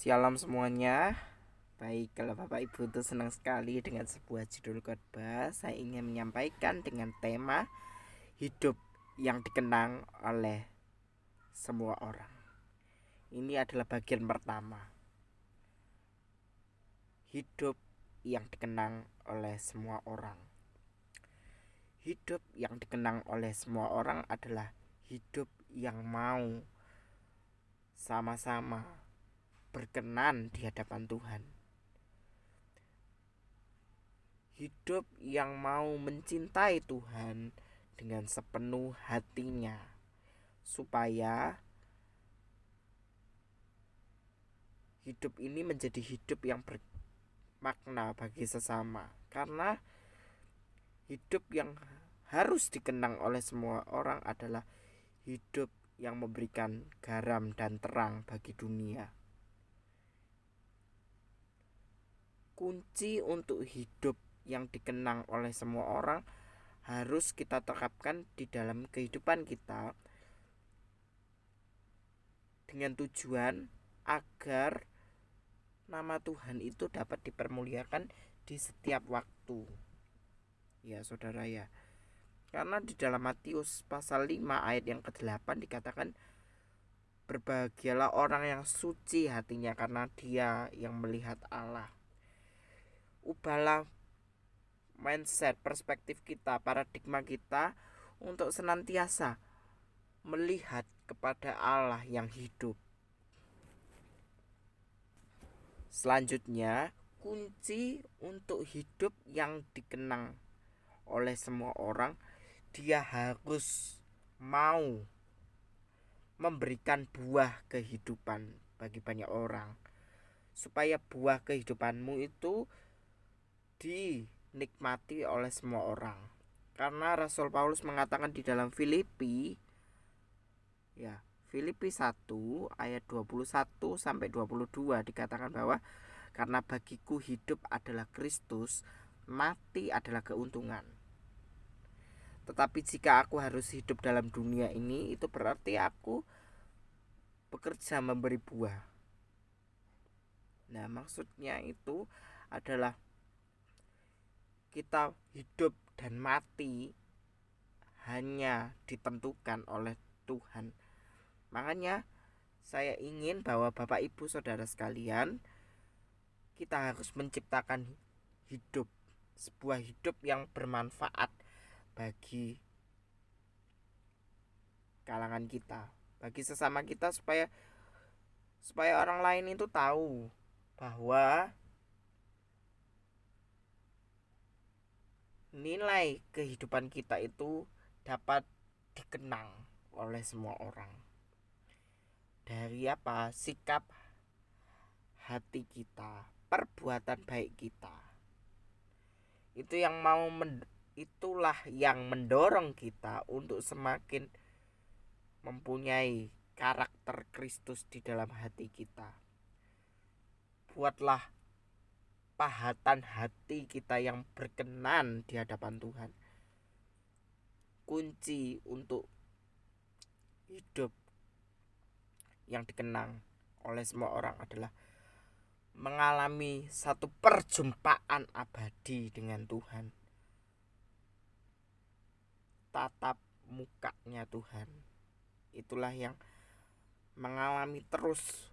Shalom semuanya. Baik, kalau Bapak Ibu itu senang sekali dengan sebuah judul khotbah, saya ingin menyampaikan dengan tema hidup yang dikenang oleh semua orang. Ini adalah bagian pertama. Hidup yang dikenang oleh semua orang. Hidup yang dikenang oleh semua orang adalah hidup yang mau sama-sama berkenan di hadapan Tuhan. Hidup yang mau mencintai Tuhan dengan sepenuh hatinya, supaya hidup ini menjadi hidup yang bermakna bagi sesama. Karena hidup yang harus dikenang oleh semua orang adalah hidup yang memberikan garam dan terang bagi dunia. Kunci untuk hidup yang dikenang oleh semua orang harus kita terapkan di dalam kehidupan kita dengan tujuan agar nama Tuhan itu dapat dipermuliakan di setiap waktu. Ya saudara ya. Karena di dalam Matius pasal 5 ayat yang ke-8 dikatakan, berbahagialah orang yang suci hatinya karena dia yang melihat Allah. Ubahlah mindset, perspektif kita, paradigma kita untuk senantiasa melihat kepada Allah yang hidup. Selanjutnya, kunci untuk hidup yang dikenang oleh semua orang, dia harus mau memberikan buah kehidupan bagi banyak orang, supaya buah kehidupanmu itu dinikmati oleh semua orang. Karena Rasul Paulus mengatakan di dalam Filipi 1 ayat 21 sampai 22 dikatakan bahwa karena bagiku hidup adalah Kristus, mati adalah keuntungan. Tetapi jika aku harus hidup dalam dunia ini, itu berarti aku bekerja memberi buah. Nah, maksudnya itu adalah kita hidup dan mati hanya ditentukan oleh Tuhan. Makanya saya ingin bahwa Bapak Ibu Saudara sekalian, kita harus menciptakan hidup, sebuah hidup yang bermanfaat bagi kalangan kita, bagi sesama kita, supaya orang lain itu tahu bahwa nilai kehidupan kita itu dapat dikenang oleh semua orang. Dari apa? Sikap hati kita, perbuatan baik kita. Itulah yang mendorong kita untuk semakin mempunyai karakter Kristus di dalam hati kita. Buatlah pahatan hati kita yang berkenan di hadapan Tuhan. Kunci untuk hidup yang dikenang oleh semua orang adalah mengalami satu perjumpaan abadi dengan Tuhan. Tatap mukanya Tuhan, itulah yang mengalami terus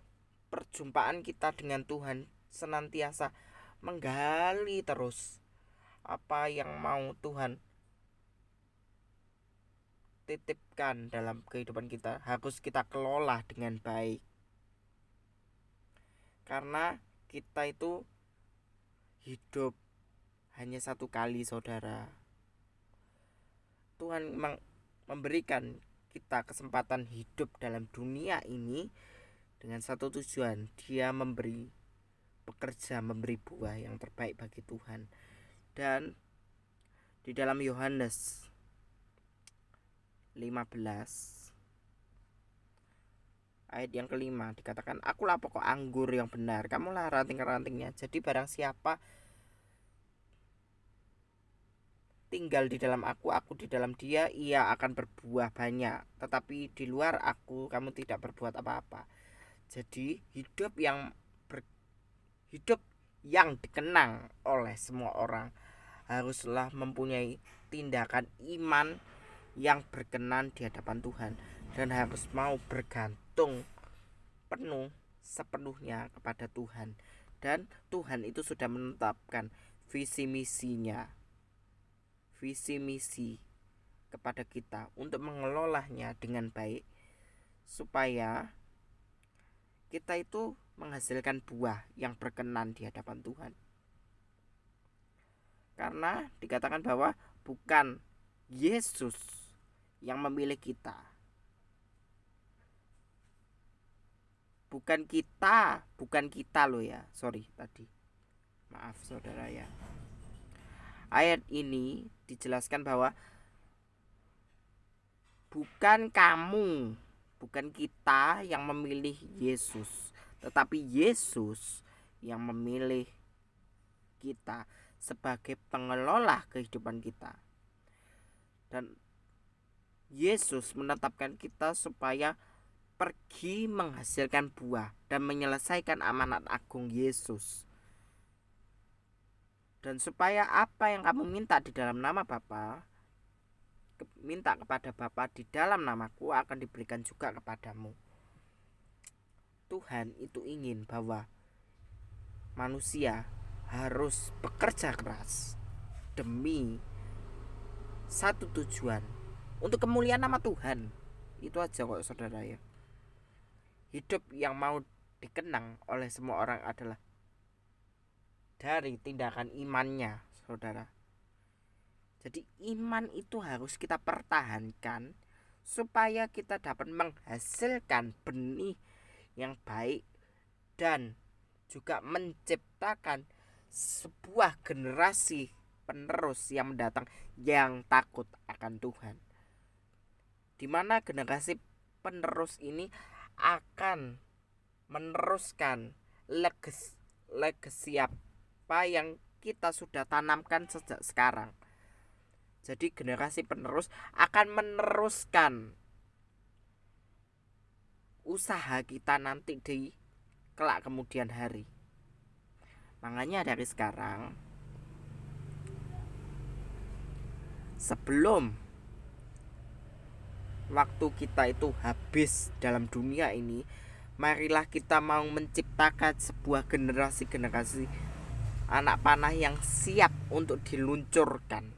perjumpaan kita dengan Tuhan, senantiasa menggali terus apa yang mau Tuhan titipkan dalam kehidupan kita, harus kita kelola dengan baik. Karena kita itu hidup hanya satu kali, saudara. Tuhan memberikan kita kesempatan hidup dalam dunia ini dengan satu tujuan, dia bekerja memberi buah yang terbaik bagi Tuhan. Dan di dalam Yohanes 15 ayat yang kelima dikatakan, akulah pokok anggur yang benar, kamulah ranting-rantingnya. Jadi barang siapa tinggal di dalam aku di dalam dia, ia akan berbuah banyak. Tetapi di luar aku, kamu tidak berbuat apa-apa. Jadi hidup yang Hidup yang dikenang oleh semua orang haruslah mempunyai tindakan iman yang berkenan di hadapan Tuhan, dan harus mau bergantung penuh sepenuhnya kepada Tuhan. Dan Tuhan itu sudah menetapkan visi misi kepada kita untuk mengelolanya dengan baik, supaya kita itu menghasilkan buah yang berkenan di hadapan Tuhan. Karena dikatakan bahwa bukan Yesus yang memilih kita, bukan kita loh ya, maaf saudara ya. Ayat ini dijelaskan bahwa bukan kita yang memilih Yesus, tetapi Yesus yang memilih kita sebagai pengelola kehidupan kita. Dan Yesus menetapkan kita supaya pergi menghasilkan buah dan menyelesaikan amanat agung Yesus. Dan supaya apa yang kamu minta di dalam nama Bapa, minta kepada Bapa di dalam namaku, akan diberikan juga kepadamu. Tuhan itu ingin bahwa manusia harus bekerja keras demi satu tujuan, untuk kemuliaan nama Tuhan. Itu aja kok saudara ya. Hidup yang mau dikenang oleh semua orang adalah dari tindakan imannya, saudara. Jadi iman itu harus kita pertahankan supaya kita dapat menghasilkan benih yang baik dan juga menciptakan sebuah generasi penerus yang mendatang yang takut akan Tuhan, dimana generasi penerus ini akan meneruskan legasi apa yang kita sudah tanamkan sejak sekarang. Jadi generasi penerus akan meneruskan usaha kita nanti di kelak kemudian hari. Makanya dari sekarang, sebelum waktu kita itu habis dalam dunia ini, marilah kita mau menciptakan sebuah generasi anak panah yang siap untuk diluncurkan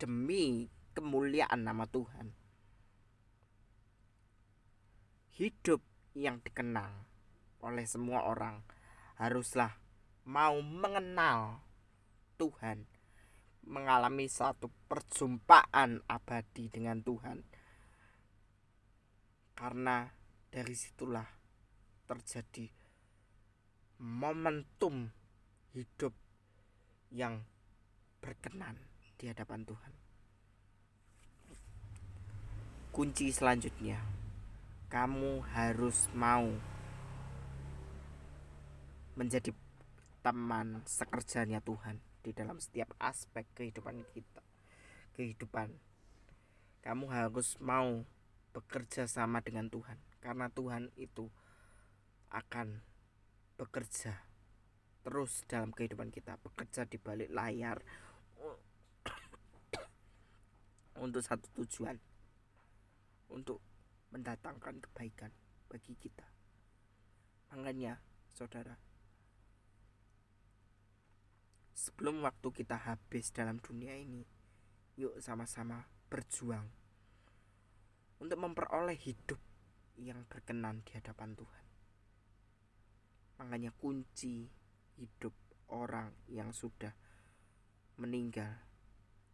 demi kemuliaan nama Tuhan. Hidup yang dikenang oleh semua orang haruslah mau mengenal Tuhan, mengalami satu perjumpaan abadi dengan Tuhan. Karena dari situlah terjadi momentum hidup yang berkenan di hadapan Tuhan. Kunci selanjutnya, kamu harus mau menjadi teman sekerjanya Tuhan di dalam setiap aspek kehidupan kita. Kamu harus mau bekerja sama dengan Tuhan, karena Tuhan itu akan bekerja terus dalam kehidupan kita, bekerja di balik layar untuk satu tujuan, untuk mendatangkan kebaikan bagi kita. Makanya saudara, sebelum waktu kita habis dalam dunia ini, yuk sama-sama berjuang untuk memperoleh hidup yang berkenan di hadapan Tuhan. Makanya kunci hidup orang yang sudah meninggal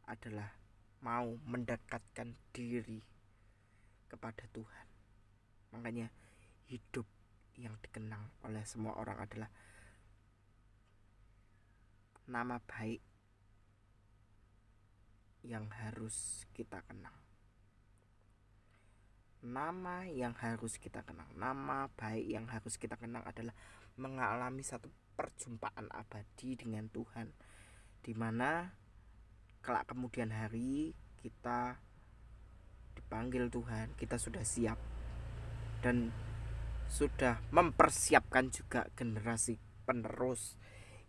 adalah mau mendekatkan diri kepada Tuhan. Makanya hidup yang dikenang oleh semua orang adalah nama baik yang harus kita kenang. Nama baik yang harus kita kenang adalah mengalami satu perjumpaan abadi dengan Tuhan, di mana kelak kemudian hari kita dipanggil Tuhan, kita sudah siap dan sudah mempersiapkan juga generasi penerus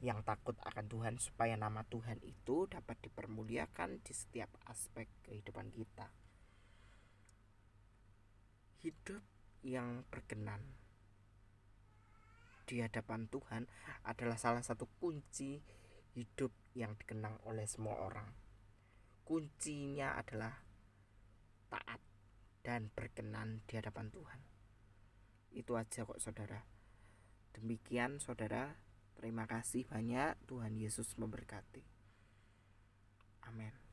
yang takut akan Tuhan, supaya nama Tuhan itu dapat dipermuliakan di setiap aspek kehidupan kita. Hidup yang berkenan di hadapan Tuhan adalah salah satu kunci hidup yang dikenang oleh semua orang. Kuncinya adalah taat dan berkenan di hadapan Tuhan. Itu aja kok saudara. Demikian saudara. Terima kasih banyak. Tuhan Yesus memberkati. Amin.